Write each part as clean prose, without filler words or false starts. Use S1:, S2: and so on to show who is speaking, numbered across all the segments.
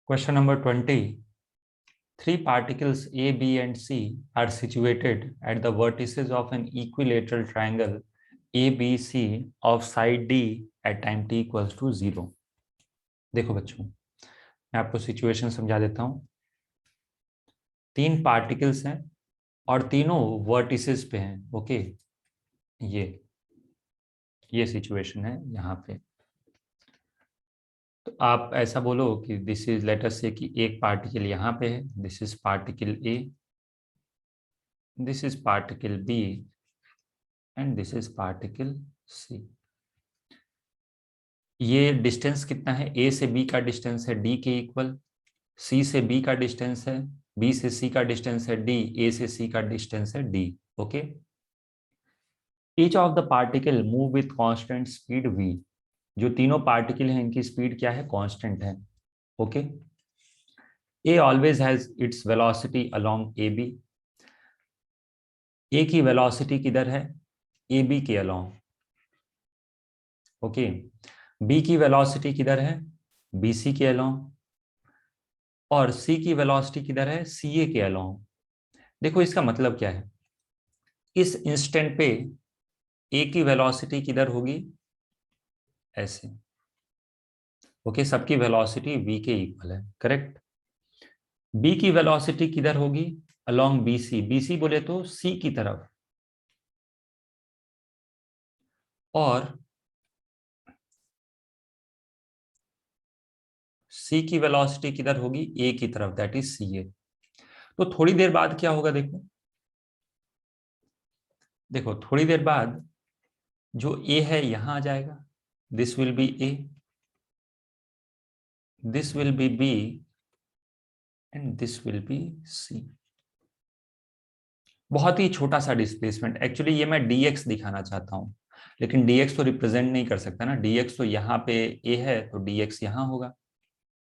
S1: Question number 20. Three particles A, B, and C are situated at the vertices of an equilateral triangle ABC of side D at time t equals to 0. देखो बच्चों, मैं आपको situation समझा देता हूं। तीन particles हैं और तीनों वर्टिसेस पे हैं। ओके, ये सिचुएशन है यहाँ पे। तो आप ऐसा बोलो कि this is, late us say कि एक पार्टिकल यहाँ पे है, this is particle A, this is particle b and this is particle c. ये डिस्टेंस कितना है? ए से बी का डिस्टेंस है डी के इक्वल, सी से बी का डिस्टेंस है, बी से सी का डिस्टेंस है डी, ए से सी का डिस्टेंस है D. Okay, each of the particle move with constant speed V. जो तीनों पार्टिकल हैं इनकी स्पीड क्या है? कांस्टेंट है। Okay, A always has its velocity along A B. A की वेलोसिटी किधर है? ए बी के अलोंग। ओके, बी की वेलोसिटी किधर है? बी सी के अलोंग। और सी की वेलोसिटी किधर है? सी ए के अलोंग। देखो इसका मतलब क्या है, इस इंस्टेंट पे ए की वेलोसिटी किधर होगी? ऐसे। ओके, सबकी वेलोसिटी v के इक्वल है, करेक्ट। बी की वेलोसिटी किधर होगी? Along b c. B c बोले तो सी की तरफ। और सी की वेलोसिटी किधर होगी? ए की तरफ, दैट इज सी ए। तो थोड़ी देर बाद क्या होगा? देखो देखो, थोड़ी देर बाद जो ए है यहां आ जाएगा, this will be A, this will be B and this will be c. बहुत ही छोटा सा डिस्प्लेसमेंट। एक्चुअली ये मैं dx दिखाना चाहता हूं, लेकिन dx तो रिप्रेजेंट नहीं कर सकता ना। dx तो यहाँ पे a है तो dx यहाँ होगा,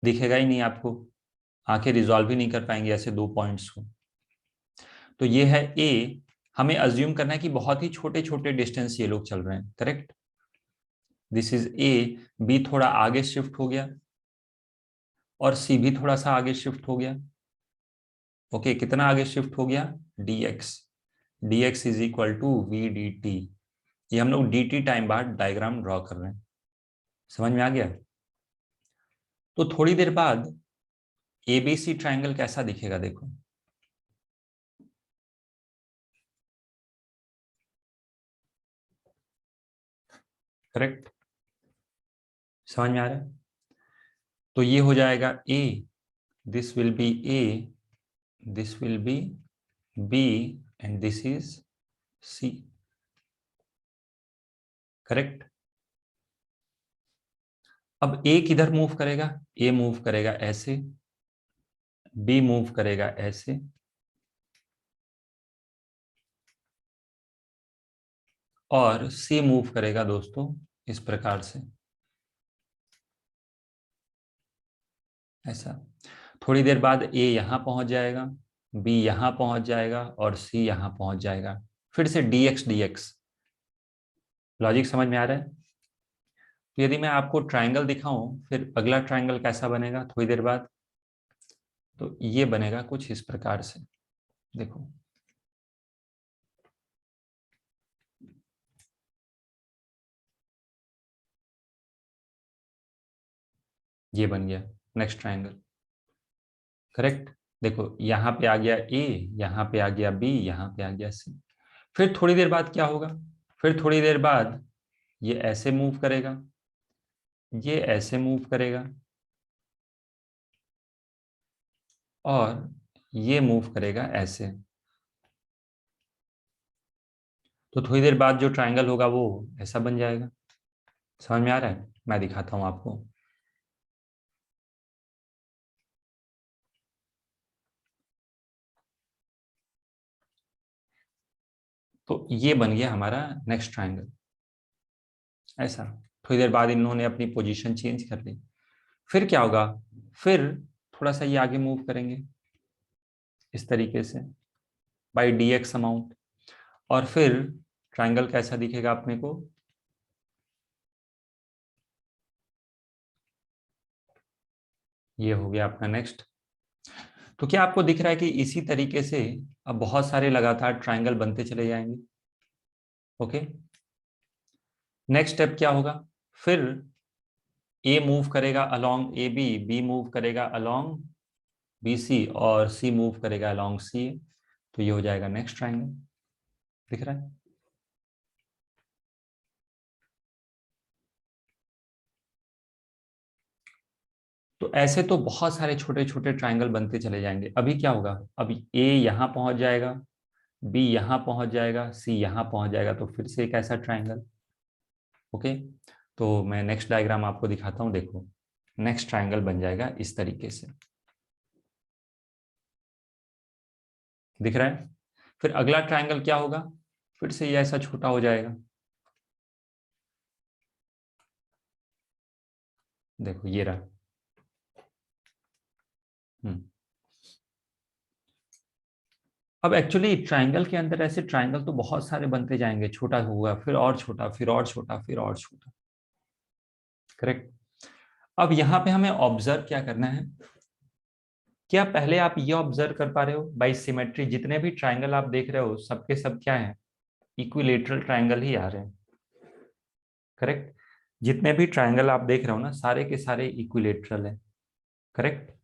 S1: दिखेगा ही नहीं आपको, आंखें रिजॉल्व ही नहीं कर पाएंगे ऐसे दो पॉइंट्स को। तो ये है a। हमें अज्यूम करना है कि बहुत ही छोटे छोटे डिस्टेंस ये लोग चल रहे हैं, correct. This is a, b थोड़ा आगे शिफ्ट हो गया और c भी थोड़ा सा आगे शिफ्ट हो गया। ओके, कितना आगे शिफ्ट हो गया? dx। dx is equal to v dt। ये हम लोग dt टाइम बाद डायग्राम ड्रॉ कर रहे हैं, समझ में आ गया? तो थोड़ी देर बाद एबीसी ट्रायंगल कैसा दिखेगा? देखो, करेक्ट, समझ में आ रहा है? तो ये हो जाएगा A, this will be A, this will be B and this is C, correct. अब ए किधर मूव करेगा? ए मूव करेगा ऐसे, बी मूव करेगा ऐसे, और सी मूव करेगा दोस्तों इस प्रकार से, ऐसा। थोड़ी देर बाद ए यहां पहुंच जाएगा, बी यहां पहुंच जाएगा और सी यहां पहुंच जाएगा। फिर से dx dx। लॉजिक समझ में आ रहा है? तो यदि मैं आपको ट्रायंगल दिखाऊं फिर अगला ट्रायंगल कैसा बनेगा थोड़ी देर बाद, तो ये बनेगा कुछ इस प्रकार से। देखो, ये बन गया नेक्स्ट ट्रायंगल, करेक्ट। देखो यहाँ पे आ गया ए, यहाँ पे आ गया बी, यहाँ पे आ गया सी। फिर थोड़ी देर बाद क्या होगा? फिर थोड़ी देर बाद ये ऐसे मूव करेगा, ये ऐसे मूव करेगा और ये मूव करेगा ऐसे। तो थोड़ी देर बाद जो ट्रायंगल होगा वो ऐसा बन जाएगा। समझ में आ रहा है? मैं दिखाता हूं आपको। तो ये बन गया हमारा नेक्स्ट ट्रायंगल, ऐसा। थोड़ी देर बाद इन्होंने अपनी पोजीशन चेंज कर ली। फिर क्या होगा? फिर थोड़ा सा ये आगे मूव करेंगे इस तरीके से, बाई dx अमाउंट। और फिर ट्रायंगल कैसा दिखेगा अपने को? ये हो गया अपना नेक्स्ट। तो क्या आपको दिख रहा है कि इसी तरीके से अब बहुत सारे लगातार ट्राइंगल बनते चले जाएंगे। ओके, नेक्स्ट स्टेप क्या होगा, फिर ए मूव करेगा अलोंग ए बी, बी मूव करेगा अलोंग बी सी, और सी मूव करेगा अलोंग सी। तो ये हो जाएगा नेक्स्ट ट्राइंगल। दिख रहा है? तो ऐसे तो बहुत सारे छोटे छोटे ट्राइंगल बनते चले जाएंगे। अभी क्या होगा, अभी ए यहां पहुंच जाएगा, बी यहां पहुंच जाएगा, सी यहां पहुंच जाएगा, तो फिर से एक ऐसा ट्राइंगल। ओके, तो मैं नेक्स्ट डायग्राम आपको दिखाता हूं। देखो, नेक्स्ट ट्राइंगल बन जाएगा इस तरीके से। दिख रहा है? फिर अगला ट्राइंगल क्या होगा, फिर से ये ऐसा छोटा हो जाएगा। देखो ये रहा। हम्म। अब एक्चुअली ट्राइंगल के अंदर ऐसे ट्राइंगल तो बहुत सारे बनते जाएंगे, छोटा होगा, फिर और छोटा, फिर और छोटा, फिर और छोटा। करेक्ट। अब यहाँ पे हमें ऑब्जर्व क्या करना है, क्या पहले आप ये ऑब्जर्व कर पा रहे हो, बाई सिमेट्री जितने भी ट्राइंगल आप देख रहे हो सबके सब क्या है, इक्विलेटरल ट्राइंगल ही आ रहे हैं। करेक्ट, जितने भी ट्राइंगल आप देख रहे हो ना, सारे के सारे इक्विलेटरल है। करेक्ट।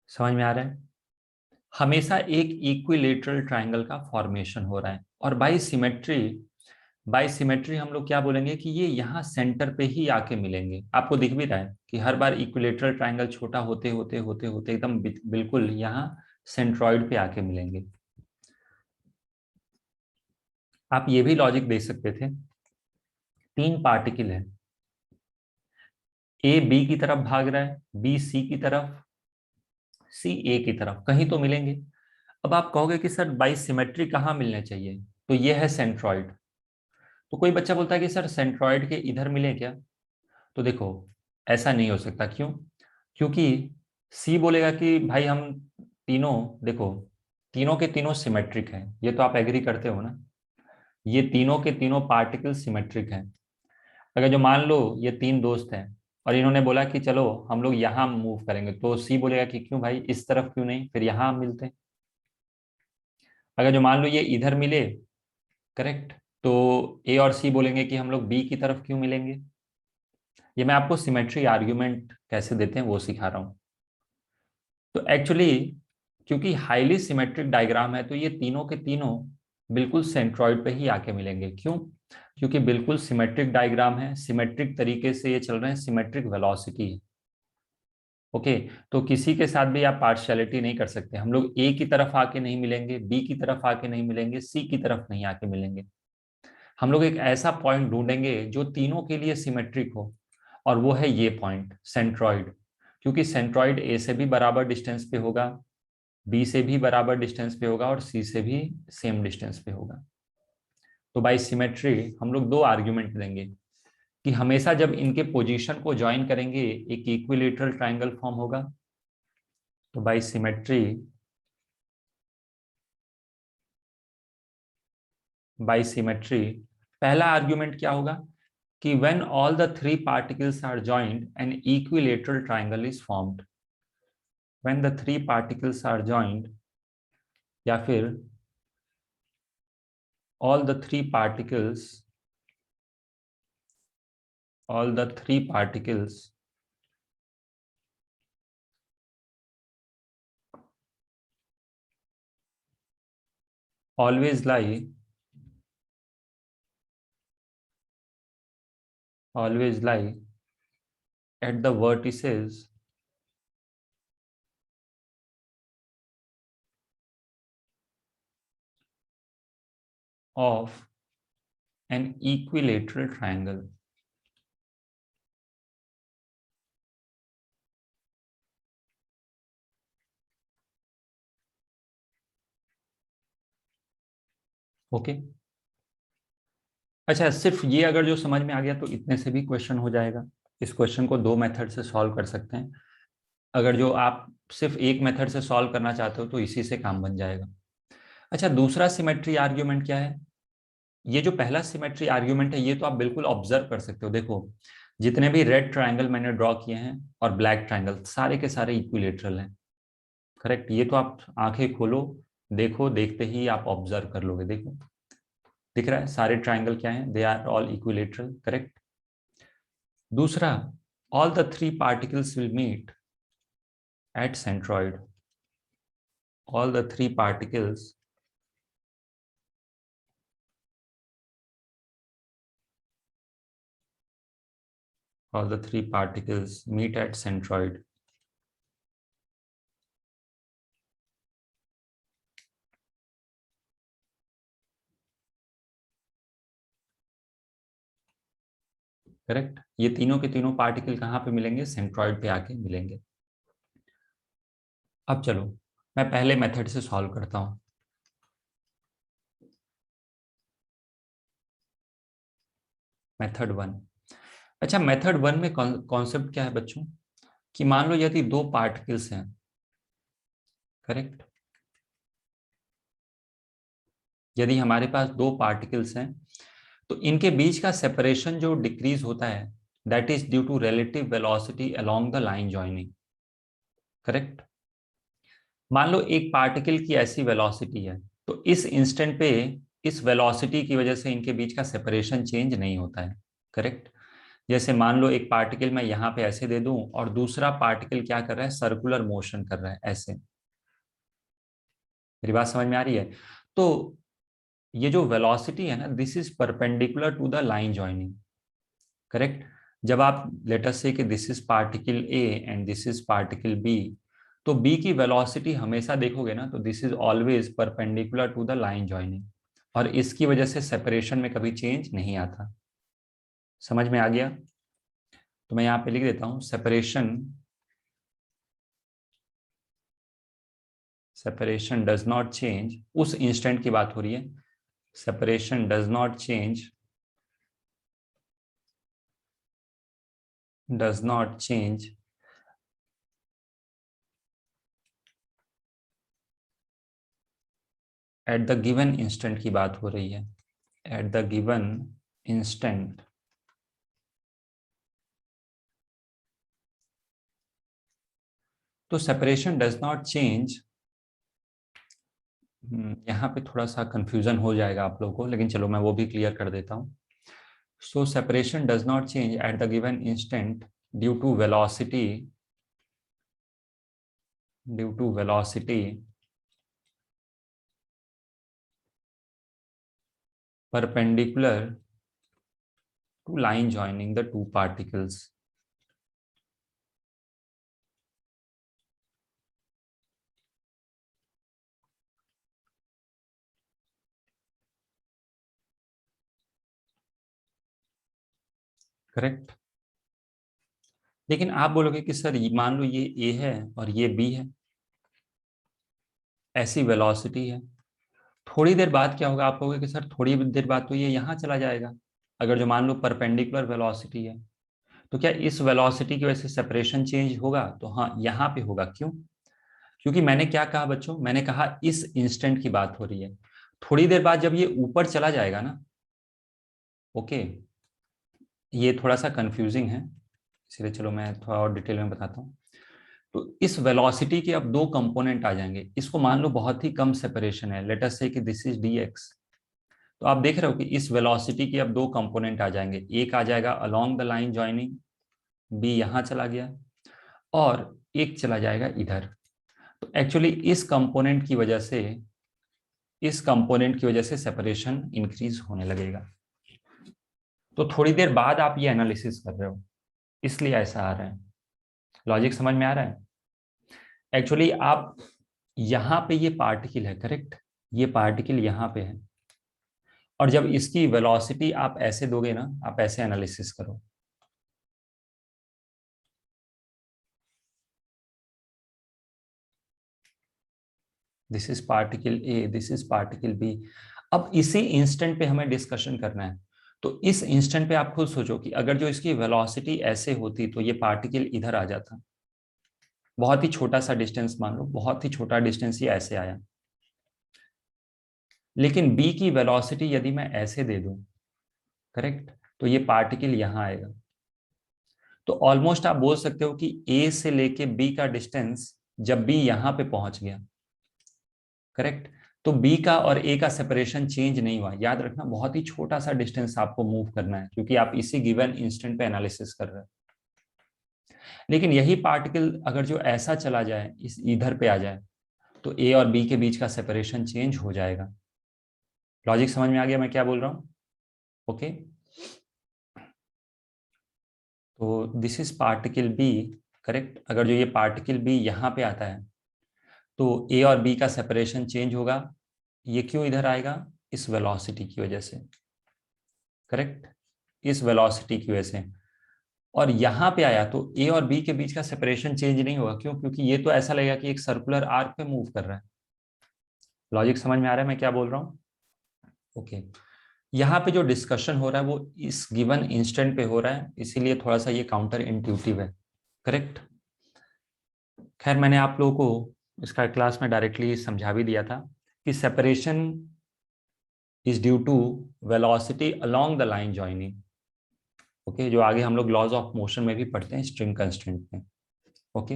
S1: समझ में आ रहा है? हमेशा एक इक्विलेटरल ट्राइंगल का फॉर्मेशन हो रहा है। और बाई सिमेट्री, बाई सिमेट्री हम लोग क्या बोलेंगे कि ये यहाँ सेंटर पे ही आके मिलेंगे। आपको दिख भी रहा है कि हर बार इक्विलेटरल ट्राइंगल छोटा होते होते होते होते एकदम बिल्कुल यहाँ सेंट्रॉइड पे आके मिलेंगे। आप ये भी लॉजिक दे सकते थे, तीन पार्टिकल है, ए बी की तरफ भाग रहा है, बी सी की तरफ, सी ए की तरफ, कहीं तो मिलेंगे। अब आप कहोगे कि सर बाई सिमेट्री कहाँ मिलने चाहिए, तो ये है सेंट्रॉइड। तो कोई बच्चा बोलता है कि सर सेंट्रॉइड के इधर मिले क्या, तो देखो ऐसा नहीं हो सकता। क्यों? क्योंकि सी बोलेगा कि भाई हम तीनों, देखो तीनों के तीनों सिमेट्रिक हैं, ये तो आप एग्री करते हो ना, ये तीनों के तीनों पार्टिकल सिमेट्रिक हैं। अगर जो मान लो ये तीन दोस्त हैं और इन्होंने बोला कि चलो हम लोग यहाँ मूव करेंगे, तो सी बोलेगा कि क्यों भाई, इस तरफ क्यों नहीं, फिर यहाँ मिलते हैं। अगर जो मान लो ये इधर मिले, करेक्ट, तो ए और सी बोलेंगे कि हम लोग बी की तरफ क्यों मिलेंगे। ये मैं आपको सिमेट्री आर्ग्यूमेंट कैसे देते हैं वो सिखा रहा हूँ। तो एक्चुअली क्योंकि हाईली सिमेट्रिक डायग्राम है, तो ये तीनों के तीनों बिल्कुल सेंट्रॉइड पे ही आके मिलेंगे। क्यों? क्योंकि बिल्कुल सिमेट्रिक डायग्राम है, सिमेट्रिक तरीके से ये चल रहे हैं, सिमेट्रिक वेलोसिटी है। ओके, तो किसी के साथ भी आप पार्शियलिटी नहीं कर सकते। हम लोग ए की तरफ आके नहीं मिलेंगे, बी की तरफ आके नहीं मिलेंगे, सी की तरफ नहीं आके मिलेंगे। हम लोग एक ऐसा पॉइंट ढूंढेंगे जो तीनों के लिए सिमेट्रिक हो, और वो है ये पॉइंट सेंट्रॉइड। क्योंकि सेंट्रॉइड ए से भी बराबर डिस्टेंस पे होगा, बी से भी बराबर डिस्टेंस पे होगा, और सी से भी सेम डिस्टेंस पे होगा। तो बाई सिमेट्री हम लोग दो आर्ग्यूमेंट देंगे कि हमेशा जब इनके पोजीशन को ज्वाइन करेंगे एक इक्विलेटरल ट्राइंगल फॉर्म होगा। तो बाई सिमेट्री, बाई सिमेट्री पहला आर्ग्यूमेंट क्या होगा कि when all the three particles are joined an equilateral triangle is formed. When the three particles are joined, या फिर all the three particles, all the three particles always lie, always lie at the vertices of an equilateral triangle. Okay, अच्छा सिर्फ ये अगर जो समझ में आ गया तो इतने से भी क्वेश्चन हो जाएगा। इस क्वेश्चन को दो मेथड से सॉल्व कर सकते हैं। अगर जो आप सिर्फ एक मेथड से सॉल्व करना चाहते हो तो इसी से काम बन जाएगा। अच्छा, दूसरा सिमेट्री आर्ग्यूमेंट क्या है ये जो पहला सिमेट्री आर्ग्यूमेंट है ये तो आप बिल्कुल ऑब्जर्व कर सकते हो। देखो जितने भी रेड ट्रायंगल मैंने ड्रॉ किए हैं और ब्लैक ट्रायंगल सारे के सारे इक्विलेटरल हैं। करेक्ट, ये तो आप आंखें खोलो, देखो, देखते ही आप ऑब्जर्व कर लोगे। देखो दिख रहा है सारे ट्रायंगल क्या हैं, they are all equilateral. Correct. दूसरा, all the three particles will meet at centroid. All the three particles all the three particles meet at centroid. Correct, ये तीनों के तीनों पार्टिकल कहाँ पे मिलेंगे, सेंट्रॉइड पे आके मिलेंगे। अब चलो मैं पहले मेथड से सॉल्व करता हूं। Method one. अच्छा, मेथड वन में कॉन्सेप्ट क्या है बच्चों, कि मान लो यदि दो पार्टिकल्स हैं। करेक्ट, यदि हमारे पास दो पार्टिकल्स हैं तो इनके बीच का सेपरेशन जो डिक्रीज होता है that is due to relative velocity along the line joining. Correct, मान लो एक पार्टिकल की ऐसी वेलोसिटी है तो इस इंस्टेंट पे इस वेलोसिटी की वजह से इनके बीच का सेपरेशन चेंज नहीं होता है। करेक्ट, जैसे मान लो एक पार्टिकल मैं यहाँ पे ऐसे दे दूं और दूसरा पार्टिकल क्या कर रहा है, सर्कुलर मोशन कर रहा है ऐसे। मेरी बात समझ में आ रही है? तो ये जो वेलोसिटी है ना, this is perpendicular to the line joining. Correct, जब आप लेट अस से कि this is particle A and this is particle B, तो बी की वेलोसिटी हमेशा देखोगे ना तो this is always perpendicular to the line joining, और इसकी वजह से सेपरेशन में कभी चेंज नहीं आता। समझ में आ गया? तो मैं यहाँ पे लिख देता हूँ सेपरेशन डज नॉट चेंज, उस इंस्टेंट की बात हो रही है। Separation does not change at the given instant की बात हो रही है, एट द गिवन इंस्टेंट। तो सेपरेशन डज नॉट चेंज, यहाँ पे थोड़ा सा कंफ्यूजन हो जाएगा आप लोगों को, लेकिन चलो मैं वो भी क्लियर कर देता हूँ। So separation does not change at the given instant due to velocity, due to velocity perpendicular to line joining the two particles. Correct, लेकिन आप बोलोगे कि सर मान लो ये ए है और ये बी है, ऐसी वेलोसिटी है, थोड़ी देर बाद क्या होगा, आप कहोगे कि सर थोड़ी देर बाद तो ये यहाँ चला जाएगा। अगर जो मान लो परपेंडिकुलर वेलोसिटी है तो क्या इस वेलोसिटी की वजह से सेपरेशन चेंज होगा? तो हाँ, यहाँ पे होगा। क्यों? क्योंकि मैंने क्या कहा बच्चों, मैंने कहा इस इंस्टेंट की बात हो रही है। थोड़ी देर बाद जब ये ऊपर चला जाएगा ना, ओके, ये थोड़ा सा कंफ्यूजिंग है इसलिए चलो मैं थोड़ा और डिटेल में बताता हूँ। तो इस वेलोसिटी के अब दो कंपोनेंट आ जाएंगे। इसको मान लो बहुत ही कम सेपरेशन है, लेट अस से कि दिस इज dx। तो आप देख रहे हो कि इस वेलोसिटी के अब दो कंपोनेंट आ जाएंगे, एक आ जाएगा along the line joining, B यहाँ चला गया, और एक चला जाएगा इधर। तो एक्चुअली इस कंपोनेंट की वजह से सेपरेशन इंक्रीज होने लगेगा। तो थोड़ी देर बाद आप ये एनालिसिस कर रहे हो, इसलिए ऐसा आ रहा है। लॉजिक समझ में आ रहा है? एक्चुअली आप यहाँ पे ये पार्टिकल है, करेक्ट, ये पार्टिकल यहाँ पे है, और जब इसकी वेलोसिटी आप ऐसे दोगे ना, आप ऐसे एनालिसिस करो, this is particle A, this is particle B. अब इसी इंस्टेंट पे हमें डिस्कशन करना है। तो इस इंस्टेंट पे आप खुद सोचो कि अगर जो इसकी वेलोसिटी ऐसे होती तो ये पार्टिकल इधर आ जाता, बहुत ही छोटा सा डिस्टेंस मान लो, बहुत ही छोटा डिस्टेंस ये ऐसे आया। लेकिन बी की वेलोसिटी यदि मैं ऐसे दे दूं, करेक्ट, तो ये पार्टिकल यहां आएगा। तो ऑलमोस्ट आप बोल सकते हो कि ए से लेके बी का डिस्टेंस जब बी यहां पे पहुंच गया, करेक्ट, तो बी का और ए का सेपरेशन चेंज नहीं हुआ। याद रखना, बहुत ही छोटा सा डिस्टेंस आपको मूव करना है, क्योंकि आप इसी गिवन इंस्टेंट पे एनालिसिस कर रहे हैं। लेकिन यही पार्टिकल अगर जो ऐसा चला जाए, इस इधर पे आ जाए, तो ए और बी के बीच का सेपरेशन चेंज हो जाएगा। लॉजिक समझ में आ गया मैं क्या बोल रहा हूँ? ओके, तो this is particle B, correct. अगर जो ये पार्टिकल बी यहाँ पे आता है, तो ए और बी का सेपरेशन चेंज होगा। ये क्यों इधर आएगा? इस वेलोसिटी की वजह से, करेक्ट, इस वेलोसिटी की वजह से। और यहाँ पे आया तो ए और बी के बीच का सेपरेशन चेंज नहीं होगा। क्यों? क्योंकि ये तो ऐसा लगेगा कि एक सर्कुलर आर्क पे मूव कर रहा है। लॉजिक समझ में आ रहा है मैं क्या बोल रहा हूँ? ओके, यहाँ पे जो डिस्कशन हो रहा है वो इस गिवन इंस्टेंट पे हो रहा है, इसीलिए थोड़ा सा ये काउंटर इंट्यूटिव है, करेक्ट। खैर, मैंने आप लोगों को इसका क्लास में डायरेक्टली समझा भी दिया था कि separation is due to velocity along the line joining. Okay, जो आगे हम लोग लॉज ऑफ मोशन में भी पढ़ते हैं स्ट्रिंग कंस्ट्रेंट में। ओके,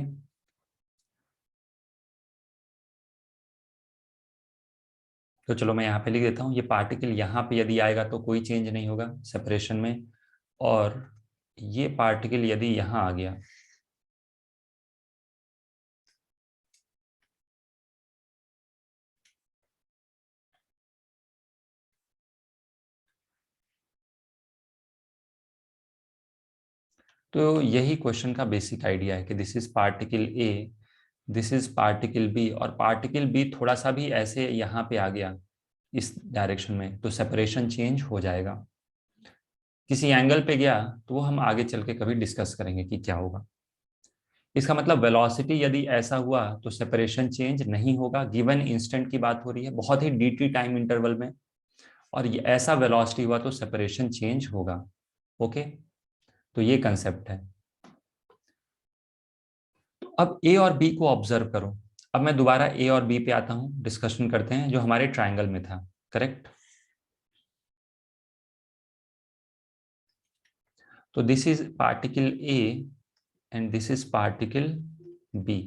S1: तो चलो मैं यहाँ पे लिख देता हूँ, ये पार्टिकल यहाँ पे यदि आएगा तो कोई चेंज नहीं होगा सेपरेशन में, और ये पार्टिकल यदि यहाँ आ गया, तो यही क्वेश्चन का बेसिक आइडिया है कि this is particle A, this is particle B, और पार्टिकल बी थोड़ा सा भी ऐसे यहाँ पे आ गया इस डायरेक्शन में, तो सेपरेशन चेंज हो जाएगा। किसी एंगल पे गया तो वो हम आगे चल के कभी डिस्कस करेंगे कि क्या होगा। इसका मतलब वेलोसिटी यदि ऐसा हुआ तो सेपरेशन चेंज नहीं होगा। गिवन इंस्टेंट की बात हो रही है, बहुत ही dt टाइम इंटरवल में, और ये ऐसा वेलोसिटी हुआ तो सेपरेशन चेंज होगा। ओके, तो ये कंसेप्ट है। तो अब ए और बी को ऑब्जर्व करो। अब मैं दोबारा ए और बी पे आता हूं, डिस्कशन करते हैं जो हमारे ट्राइंगल में था, करेक्ट। तो this is particle A and this is particle B.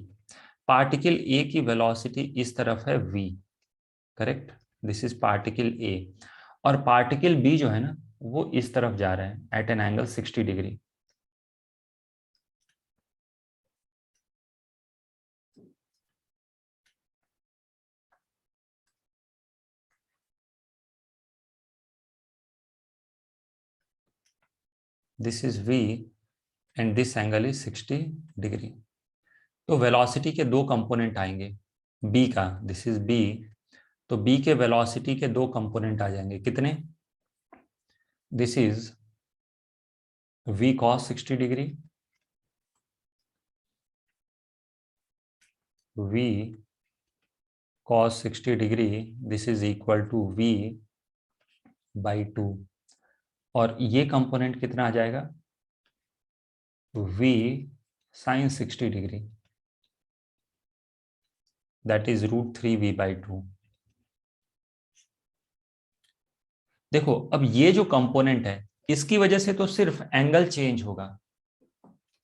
S1: Particle A की वेलोसिटी इस तरफ है v, correct, this is particle A. और पार्टिकल बी जो है ना, वो इस तरफ जा रहा है at an angle 60 degree. This is v and this angle is 60 degree. तो वेलोसिटी के दो कंपोनेंट आएंगे b का, दिस इज b। तो b के वेलोसिटी के दो कंपोनेंट आ जाएंगे, कितने? This is v cos 60 degree, v cos 60 degree, this is equal to v by 2। और ये कंपोनेंट कितना आ जाएगा? v sin 60 degree, that is √3v/2। देखो, अब ये जो कंपोनेंट है इसकी वजह से तो सिर्फ एंगल चेंज होगा।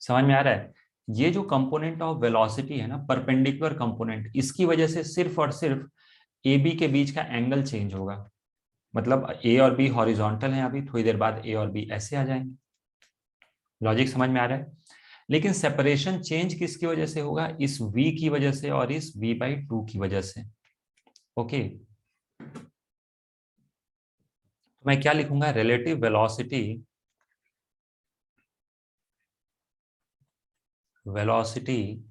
S1: समझ में आ रहा है? ये जो कंपोनेंट ऑफ वेलोसिटी है ना, परपेंडिकुलर कंपोनेंट, इसकी वजह से सिर्फ और सिर्फ ए बी के बीच का एंगल चेंज होगा। मतलब ए और बी हॉरिजॉन्टल हैं, अभी थोड़ी देर बाद ए और बी ऐसे आ जाएंगे। लॉजिक समझ में आ रहा है? लेकिन सेपरेशन चेंज किसकी वजह से होगा? इस v की वजह से और इस v/2 की वजह से। ओके, तो मैं क्या लिखूंगा? रिलेटिव वेलोसिटी, वेलोसिटी,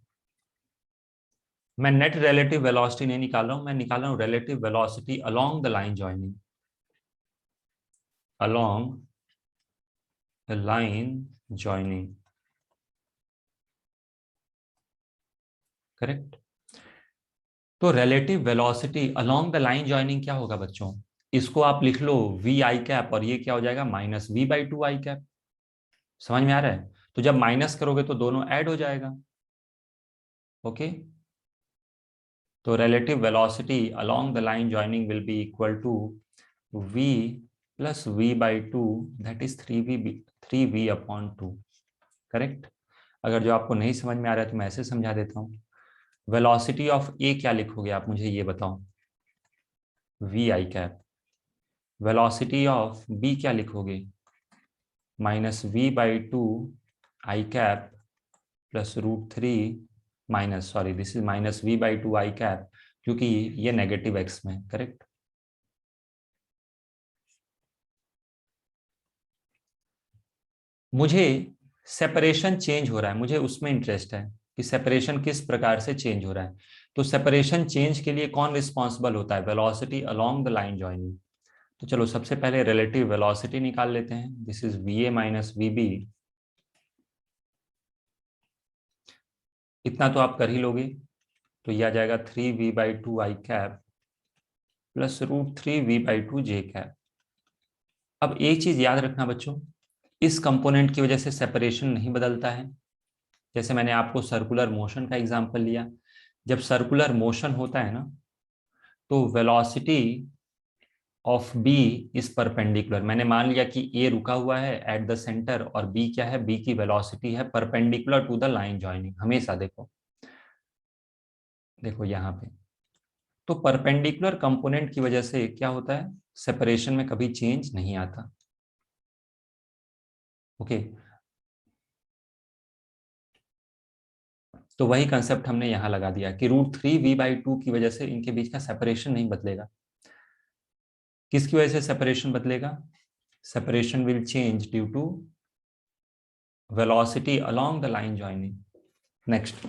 S1: मैं नेट रिलेटिव वेलोसिटी नहीं निकाल रहा हूं, मैं निकाल रहा हूं relative velocity along the line joining, along the line joining, correct. तो relative velocity along the line joining क्या होगा बच्चों? इसको आप लिख लो वी आई कैप, और ये क्या हो जाएगा? -v/2 i cap. समझ में आ रहा है? तो जब माइनस करोगे तो दोनों ऐड हो जाएगा। ओके, तो relative velocity along the line joining will be equal to v plus v by 2, that is 3v upon 2, correct. अगर जो आपको नहीं समझ में आ रहा है तो मैं ऐसे समझा देता हूँ। वेलोसिटी ऑफ ए क्या लिखोगे आप, मुझे ये बताओ, v i cap. Velocity of B क्या लिखोगे, minus v by 2 i cap plus √3 minus, sorry this is minus v by 2 i cap, क्योंकि ये नेगेटिव एक्स में, करेक्ट। मुझे सेपरेशन चेंज हो रहा है, मुझे उसमें इंटरेस्ट है कि सेपरेशन किस प्रकार से चेंज हो रहा है। तो सेपरेशन चेंज के लिए कौन रिस्पॉन्सिबल होता है, velocity along the line joining. तो चलो सबसे पहले रिलेटिव वेलोसिटी निकाल लेते हैं, this is v A minus v B. इतना तो आप कर ही लोगे, तो यह आ जाएगा 3v by 2 i cap plus √3v by 2 J cap. अब एक चीज याद रखना बच्चों, इस कंपोनेंट की वजह से सेपरेशन नहीं बदलता है। जैसे मैंने आपको सर्कुलर मोशन का एग्जांपल लिया, जब सर्कुलर मोशन होता है ना, तो velocity of B is perpendicular. मैंने मान लिया कि ए रुका हुआ है एट द सेंटर और बी क्या है, बी की वेलोसिटी है perpendicular to the line joining. हमेशा देखो, देखो यहाँ पे, तो परपेंडिकुलर कंपोनेंट की वजह से क्या होता है, सेपरेशन में कभी चेंज नहीं आता। ओके, तो वही कंसेप्ट हमने यहां लगा दिया कि √3v/2 की वजह से इनके बीच का सेपरेशन नहीं बदलेगा। किसकी वजह से सेपरेशन बदलेगा, separation will change due to velocity along the line joining. Next,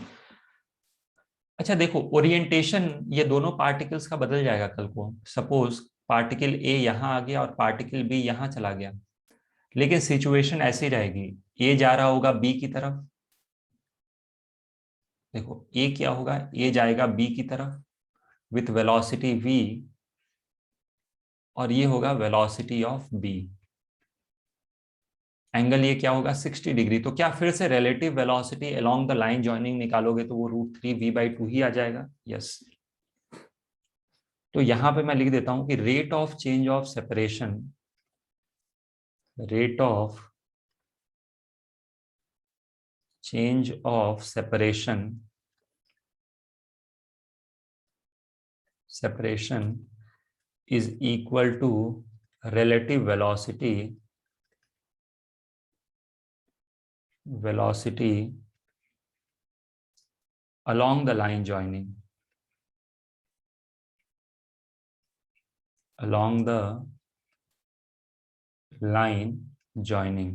S1: अच्छा देखो ओरिएंटेशन ये दोनों पार्टिकल्स का बदल जाएगा कल को। सपोज पार्टिकल ए यहां आ गया और पार्टिकल बी यहां चला गया, लेकिन सिचुएशन ऐसी रहेगी, ए जा रहा होगा बी की तरफ। देखो ए क्या होगा, ए जाएगा बी की तरफ विथ वेलोसिटी v, और ये होगा वेलोसिटी ऑफ बी। एंगल ये क्या होगा, 60 डिग्री। तो क्या फिर से relative velocity along the line joining निकालोगे तो वो √3v/2 ही आ जाएगा। यस, तो यहां पे मैं लिख देता हूं कि rate of change of separation, rate of change of separation is equal to relative velocity along the line joining, along the line joining।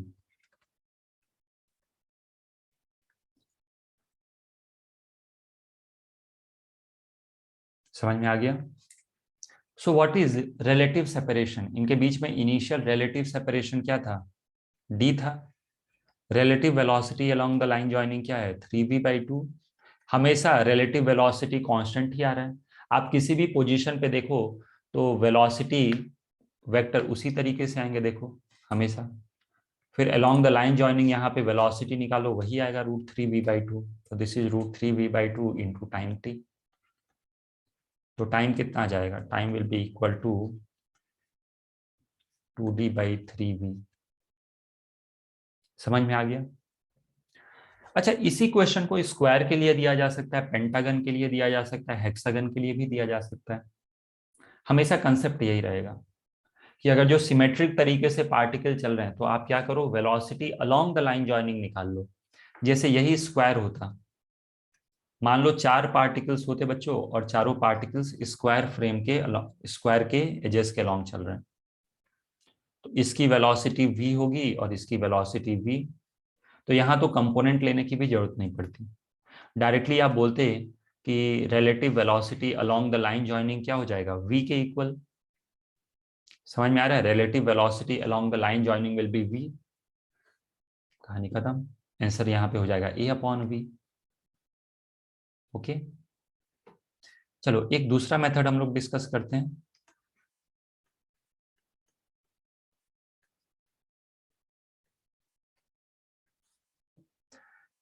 S1: समझ में आ गया। सो व्हाट इज रिलेटिव सेपरेशन, इनके बीच में इनिशियल रिलेटिव सेपरेशन क्या था, d था। Relative velocity along the line joining क्या है, 3v/2। हमेशा रिलेटिव वेलोसिटी कांस्टेंट ही आ रहा है। आप किसी भी पोजीशन पे देखो तो वेलोसिटी वेक्टर उसी तरीके से आएंगे, देखो हमेशा। फिर अलोंग द लाइन जॉइनिंग यहाँ पे वेलोसिटी निकालो, वही आएगा √3v/2। तो this is √3v/2 into time t। तो टाइम कितना आ जाएगा, time will be equal to 2d/3v। समझ में आ गया। अच्छा, इसी क्वेश्चन को स्क्वायर के लिए दिया जा सकता है, पेंटागन के लिए दिया जा सकता है, हेक्सागन के लिए भी दिया जा सकता है। हमेशा कंसेप्ट यही रहेगा कि अगर जो सिमेट्रिक तरीके से पार्टिकल चल रहे हैं तो आप क्या करो, velocity along the line joining निकाल लो। जैसे यही स्क्वायर होता, मान लो 4 पार्टिकल्स होते बच्चों और चारों पार्टिकल्स स्क्वायर फ्रेम के स्क्वायर के एजेस के अलोंग चल रहे हैं, तो इसकी वेलोसिटी v होगी और इसकी वेलोसिटी v। तो यहाँ तो कंपोनेंट लेने की भी जरूरत नहीं पड़ती, डायरेक्टली आप बोलते कि relative velocity along the line joining क्या हो जाएगा, v के इक्वल। समझ में आ रहा है, relative velocity along the line joining will be v। कहानी खत्म, आंसर यहाँ पे हो जाएगा a/v। ओके, चलो एक दूसरा मेथड हम लोग डिस्कस करते हैं।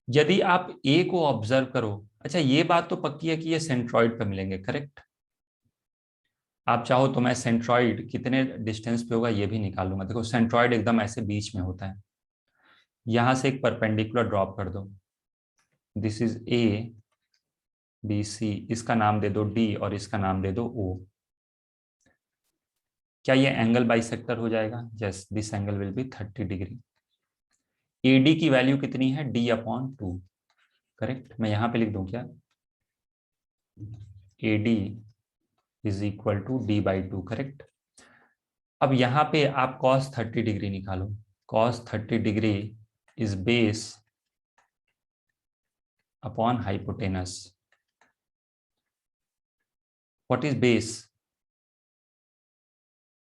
S1: यदि आप ए को ऑब्जर्व करो अच्छा, ये बात तो पक्की है कि ये सेंट्रॉइड पे मिलेंगे, करेक्ट। आप चाहो तो मैं सेंट्रॉइड कितने डिस्टेंस पे होगा ये भी निकालूंगा। देखो सेंट्रॉइड एकदम ऐसे बीच में होता है, यहां से एक परपेंडिकुलर ड्रॉप कर दो, this is A B C, इसका नाम दे दो डी और इसका नाम दे दो ओ। क्या ये एंगल बाइसेक्टर हो जाएगा? Yes, this angle will be 30 degree. A D की वैल्यू कितनी है? d/2, correct. मैं यहां पे लिख दूं क्या? A D is equal to d/2, correct. अब यहां पे आप cos 30 डिग्री निकालो। cos 30 degree is base upon hypotenuse. What is base?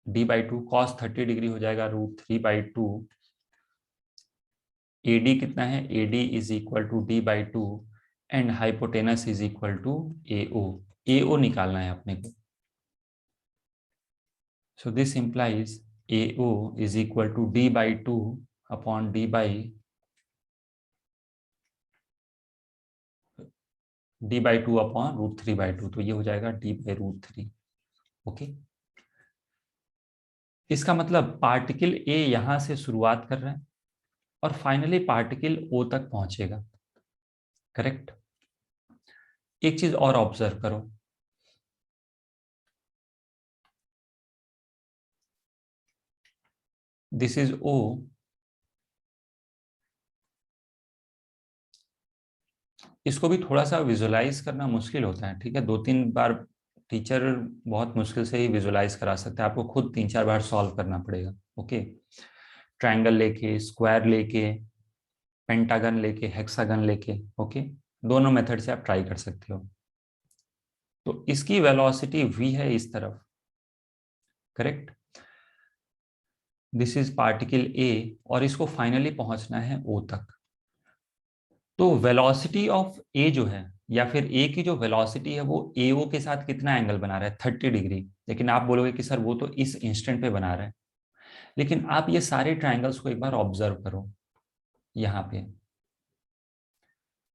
S1: d/2, cos 30 degree हो जाएगा √3/2। ए डी कितना है? A D is equal to d/2 and hypotenuse is equal to A O. A O निकालना है अपने को। So this implies AO is equal to d/2 upon d/2 upon √3/2, तो ये हो जाएगा d/√3। ओके, इसका मतलब पार्टिकल ए यहां से शुरुआत कर रहा है और फाइनली पार्टिकल ओ तक पहुंचेगा, करेक्ट। एक चीज और ऑब्जर्व करो, दिस इज ओ, इसको भी थोड़ा सा विजुलाइज करना मुश्किल होता है, ठीक है। 2-3 बार टीचर बहुत मुश्किल से ही विजुलाइज करा सकते हैं, आपको खुद 3-4 बार सॉल्व करना पड़ेगा। ओके, ट्रायंगल लेके, स्क्वायर लेके, पेंटागन लेके, हेक्सागन लेके, ओके, दोनों मेथड से आप ट्राई कर सकते हो। तो इसकी वेलोसिटी v है इस तरफ, correct. This is particle A और इसको फाइनली पहुंचना है ओ तक। तो वेलोसिटी ऑफ ए जो है, या फिर ए की जो वेलोसिटी है, वो ए ओ के साथ कितना एंगल बना रहा है? 30 डिग्री। लेकिन आप बोलोगे कि सर वो तो इस इंस्टेंट पे बना रहा है। लेकिन आप ये सारे ट्राइंगल्स को एक बार ऑब्जर्व करो। यहाँ पे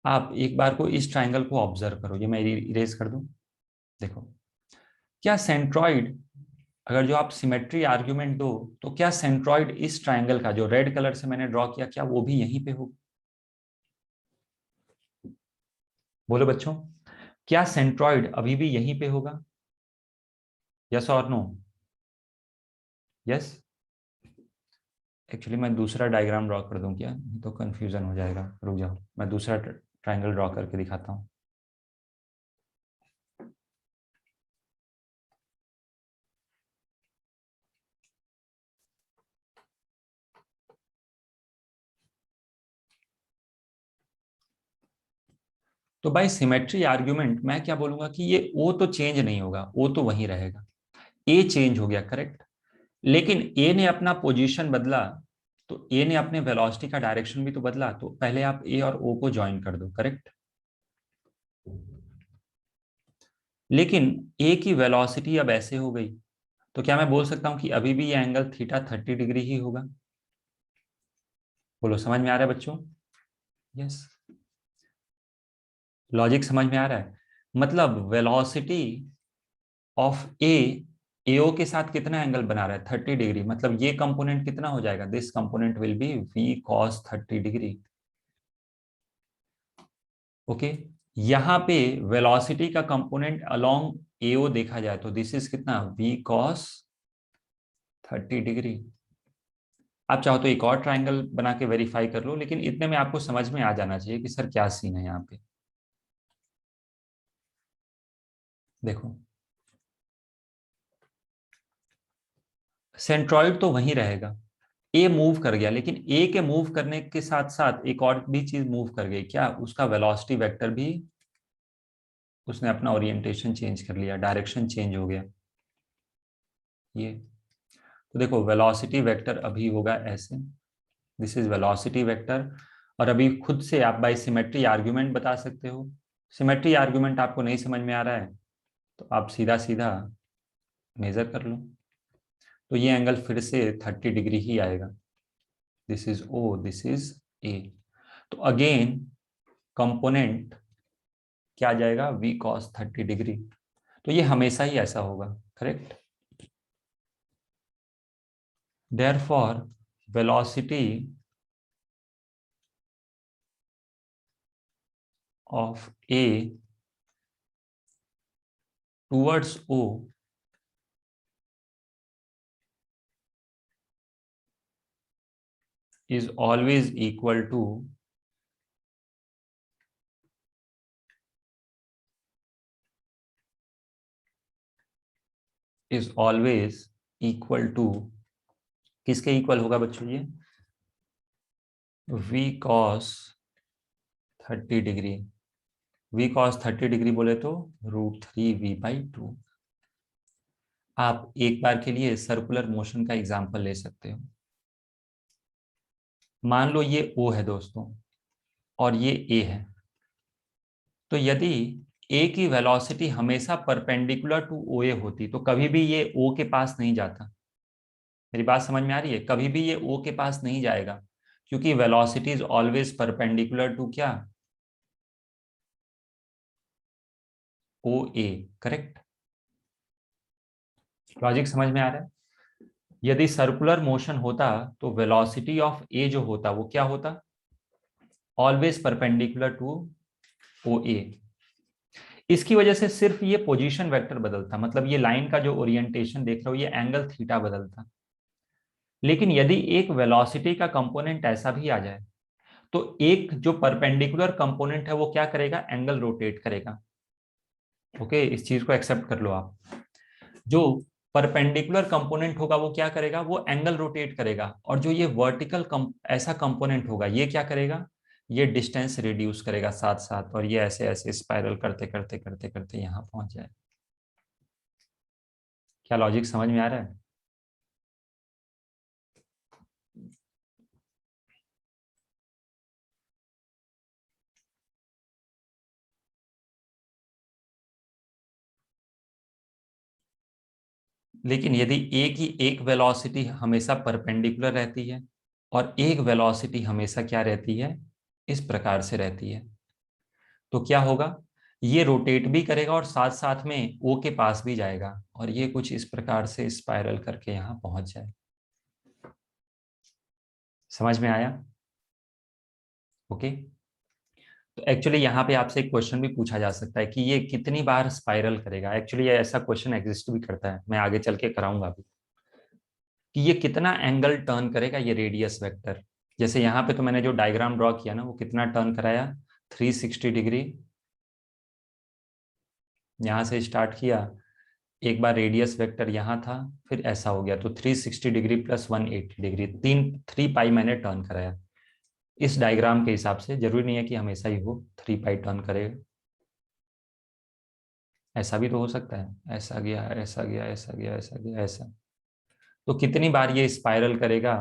S1: आप एक बार को इस ट्राइंगल को ऑब्जर्व करो, ये मैं इरेज कर दूं। देखो, क्या सेंट्रॉइड, अगर जो आप सिमेट्री आर्ग्यूमेंट दो, तो क्या सेंट्रॉइड इस ट्राइंगल का जो रेड कलर से मैंने ड्रॉ किया, क्या वो भी यहीं पे होगा? बोलो बच्चों, क्या सेंट्रॉइड अभी भी यहीं पे होगा? यस और नो? यस। एक्चुअली मैं दूसरा डायग्राम ड्रॉ कर दूं क्या? नहीं तो कंफ्यूजन हो जाएगा, रुक जाओ, मैं दूसरा ट्राइंगल ड्रॉ करके दिखाता हूँ। तो बाय सिमेट्री आर्ग्यूमेंट मैं क्या बोलूंगा कि ये ओ तो चेंज नहीं होगा, ओ तो वहीं रहेगा। ए चेंज हो गया, करेक्ट। लेकिन ए ने अपना पोजीशन बदला, तो ए ने अपने वेलोसिटी का डायरेक्शन भी तो बदला। तो पहले आप ए और ओ को ज्वाइन कर दो, करेक्ट। लेकिन ए की वेलोसिटी अब ऐसे हो गई, तो क्या मैं बोल सकता हूं कि अभी भी ये एंगल थीटा 30 डिग्री ही होगा? बोलो, समझ में आ रहा है बच्चों? यस, लॉजिक समझ में आ रहा है। मतलब वेलोसिटी ऑफ ए एओ के साथ कितना एंगल बना रहा है? 30 डिग्री। मतलब ये कंपोनेंट कितना हो जाएगा? This component will be v cos 30 degree. Okay, यहाँ पे वेलोसिटी का कंपोनेंट अलोंग एओ देखा जाए तो दिस इज कितना? v cos 30 degree. आप चाहो तो एक और ट्राइंगल बना के वेरीफाई कर लो, लेकिन इतने में आपको समझ में आ जाना चाहिए कि सर क्या सीन है यहाँ पे। देखो, सेंट्रॉइड तो वहीं रहेगा, ए मूव कर गया, लेकिन ए के मूव करने के साथ साथ एक और भी चीज मूव कर गई। क्या? उसका वेलोसिटी वेक्टर भी, उसने अपना ओरिएंटेशन चेंज कर लिया, डायरेक्शन चेंज हो गया। ये तो देखो, वेलोसिटी वेक्टर अभी होगा ऐसे, दिस इज वेलोसिटी वेक्टर। और अभी खुद से आप बाय सिमेट्री आर्ग्यूमेंट बता सकते हो। सिमेट्री आर्ग्यूमेंट आपको नहीं समझ में आ रहा है तो आप सीधा सीधा मेजर कर लो, तो ये एंगल फिर से 30 डिग्री ही आएगा। This is O, this is A. तो अगेन कंपोनेंट क्या आ जाएगा, v cos 30 डिग्री। तो ये हमेशा ही ऐसा होगा, correct. Therefore velocity of a towards o is always equal to is always equal to, किसके इक्वल होगा बच्चों ये, v cos 30 degree. v cos 30 degree बोले तो √3v/2। आप एक बार के लिए सर्कुलर मोशन का एग्जांपल ले सकते हो। मान लो ये O है दोस्तों और ये A है, तो यदि A की वेलोसिटी हमेशा परपेंडिकुलर टू OA होती तो कभी भी ये O के पास नहीं जाता। मेरी बात समझ में आ रही है, कभी भी ये O के पास नहीं जाएगा, क्योंकि velocity is always perpendicular to क्या, OA, करेक्ट। लॉजिक समझ में आ रहा है। यदि सर्कुलर मोशन होता तो वेलोसिटी ऑफ A जो होता वो क्या होता, ऑलवेज परपेंडिकुलर टू OA। इसकी वजह से सिर्फ ये पोजीशन वेक्टर बदलता, मतलब ये लाइन का जो ओरिएंटेशन देख रहे हो ये एंगल थीटा बदलता। लेकिन यदि एक वेलोसिटी का कंपोनेंट ऐसा भी आ जाए तो एक जो परपेंडिकुलर कंपोनेंट है वो क्या करेगा, एंगल रोटेट करेगा। ओके, इस चीज को एक्सेप्ट कर लो आप। जो परपेंडिकुलर कंपोनेंट होगा वो क्या करेगा, वो एंगल रोटेट करेगा, और जो ये वर्टिकल ऐसा कंपोनेंट होगा ये क्या करेगा, ये डिस्टेंस रिड्यूस करेगा साथ साथ, और ये ऐसे ऐसे स्पाइरल करते करते करते करते यहाँ पहुंच जाए। क्या लॉजिक समझ में आ रहा है। लेकिन यदि एक ही एक वेलोसिटी हमेशा परपेंडिकुलर रहती है और एक वेलोसिटी हमेशा क्या रहती है, इस प्रकार से रहती है, तो क्या होगा, ये रोटेट भी करेगा और साथ साथ में ओ के पास भी जाएगा, और ये कुछ इस प्रकार से स्पाइरल करके यहां पहुंच जाए। समझ में आया। ओके। तो एक्चुअली यहाँ पे आपसे एक क्वेश्चन भी पूछा जा सकता है कि ये कितनी बार स्पाइरल करेगा। एक्चुअली ये ऐसा क्वेश्चन एग्जिस्ट भी करता है, मैं आगे चल के कराऊंगा अभी, कि ये कितना एंगल टर्न करेगा ये रेडियस वेक्टर। जैसे यहाँ पे तो मैंने जो डायग्राम ड्रॉ किया ना वो कितना टर्न कराया, 360 डिग्री। यहाँ से स्टार्ट किया, एक बार रेडियस वेक्टर यहाँ था, फिर ऐसा हो गया, तो 360 डिग्री प्लस 180 डिग्री, 3 पाई मैंने टर्न कराया। इस डायग्राम के हिसाब से जरूरी नहीं है कि हमेशा ही हो 3 पाई टर्न करेगा, ऐसा भी तो हो सकता है, ऐसा गया ऐसा गया ऐसा गया ऐसा गया ऐसा। तो कितनी बार ये स्पाइरल करेगा,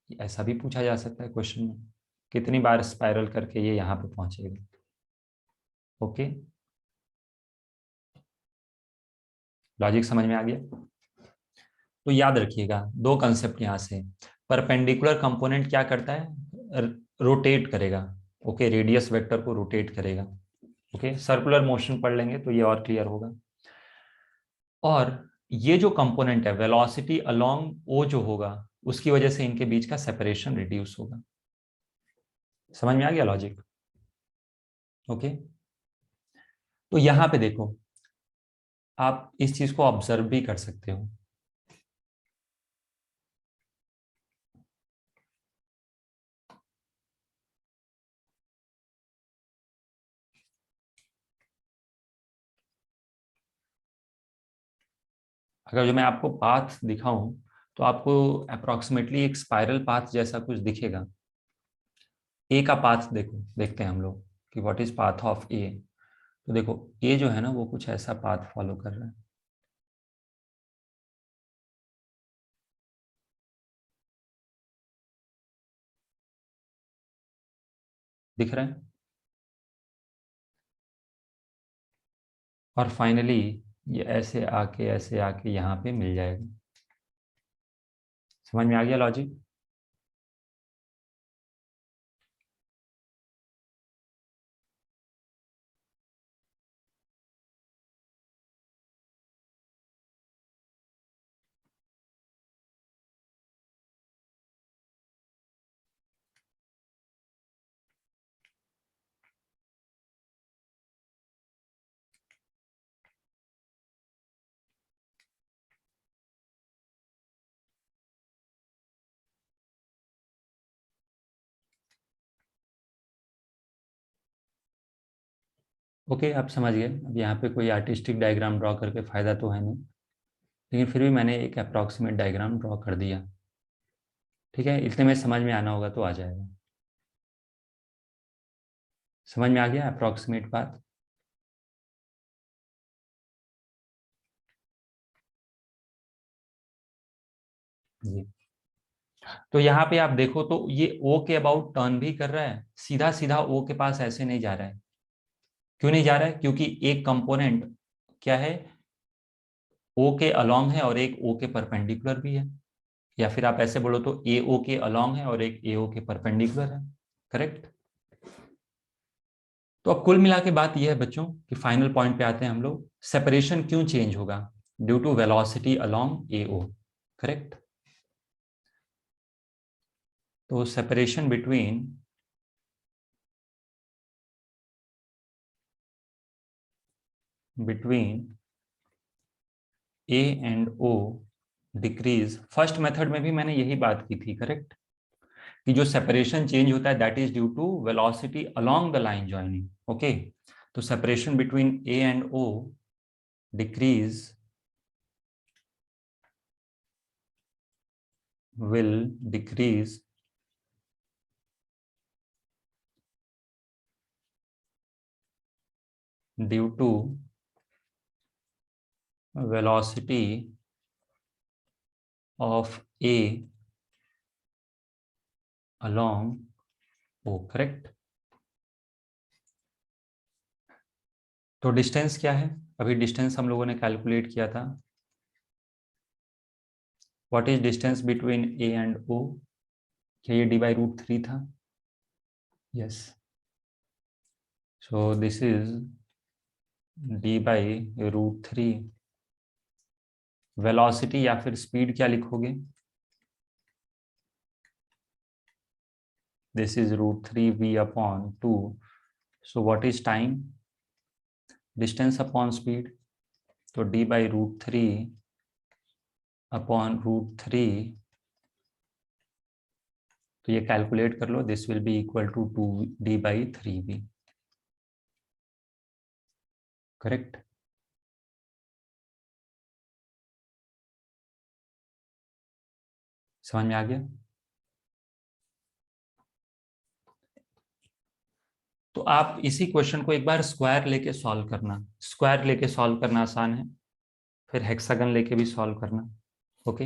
S1: ऐसा भी पूछा जा सकता है क्वेश्चन में, कितनी बार स्पाइरल करके ये यहाँ पे पहुंचेगा। ओके, लॉजिक समझ में आ गया। तो याद रखिएगा दो कंसेप्ट यहाँ से, परपेंडिकुलर कंपोनेंट क्या करता है, रोटेट करेगा। ओके, रेडियस वेक्टर को रोटेट करेगा। ओके, सर्कुलर मोशन पढ़ लेंगे तो ये और क्लियर होगा। और ये जो कंपोनेंट है वेलोसिटी अलोंग ओ जो होगा, उसकी वजह से इनके बीच का सेपरेशन रिड्यूस होगा। समझ में आ गया लॉजिक। ओके, तो यहां पे देखो, आप इस चीज को ऑब्जर्व भी कर सकते हो। अगर जो मैं आपको पाथ दिखाऊं तो आपको अप्रोक्सीमेटली एक स्पाइरल पाथ जैसा कुछ दिखेगा। ए का पाथ देखो, देखते हैं हम लोग कि व्हाट इज पाथ ऑफ ए। तो देखो ए जो है ना वो कुछ ऐसा पाथ फॉलो कर रहा है, दिख रहा है, और फाइनली ये ऐसे आके यहाँ पे मिल जाएगा। समझ में आ गया लॉजिक। ओके, आप समझ गए। अब यहाँ पे कोई आर्टिस्टिक डायग्राम ड्रॉ करके फायदा तो है नहीं, लेकिन फिर भी मैंने एक अप्रॉक्सीमेट डायग्राम ड्रॉ कर दिया। ठीक है, इतने में समझ में आना होगा तो आ जाएगा। समझ में आ गया अप्रॉक्सीमेट बात? जी। तो यहाँ पे आप देखो तो ये ओ के अबाउट टर्न भी कर रहा है, सीधा सीधा ओ के पास ऐसे नहीं जा रहा है। क्यों नहीं जा रहा है? क्योंकि एक कंपोनेंट क्या है, ओ के अलोंग है और एक ओ के परपेंडिकुलर भी है। या फिर आप ऐसे बोलो तो ए ओ के अलोंग है और एक ए ओ के परपेंडिकुलर है। करेक्ट। तो अब कुल मिला के बात यह है बच्चों कि फाइनल पॉइंट पे आते हैं हम लोग, सेपरेशन क्यों चेंज होगा? Due to velocity along A O. Correct. तो separation between A and O decrease, first method में भी मैंने यही बात की थी। करेक्ट, कि जो सेपरेशन चेंज होता है that is due to velocity along the line joining. Okay, तो separation between A and O decrease will decrease due to velocity of A along O। Correct. तो डिस्टेंस क्या है? अभी डिस्टेंस हम लोगों ने कैलकुलेट किया था। What is distance between A and O? क्या ये d/√3 था? Yes. So this is d/√3। Velocity या फिर स्पीड क्या लिखोगे? This is √3v/2। So what is time? Distance upon speed. तो d/√3/√3, तो ये कैलकुलेट कर लो, this will be equal to 2d/3v। Correct. समझ में आ गया? तो आप इसी क्वेश्चन को एक बार स्क्वायर लेके सॉल्व करना। स्क्वायर लेके सॉल्व करना आसान है, फिर हेक्सागन लेके भी सॉल्व करना। ओके।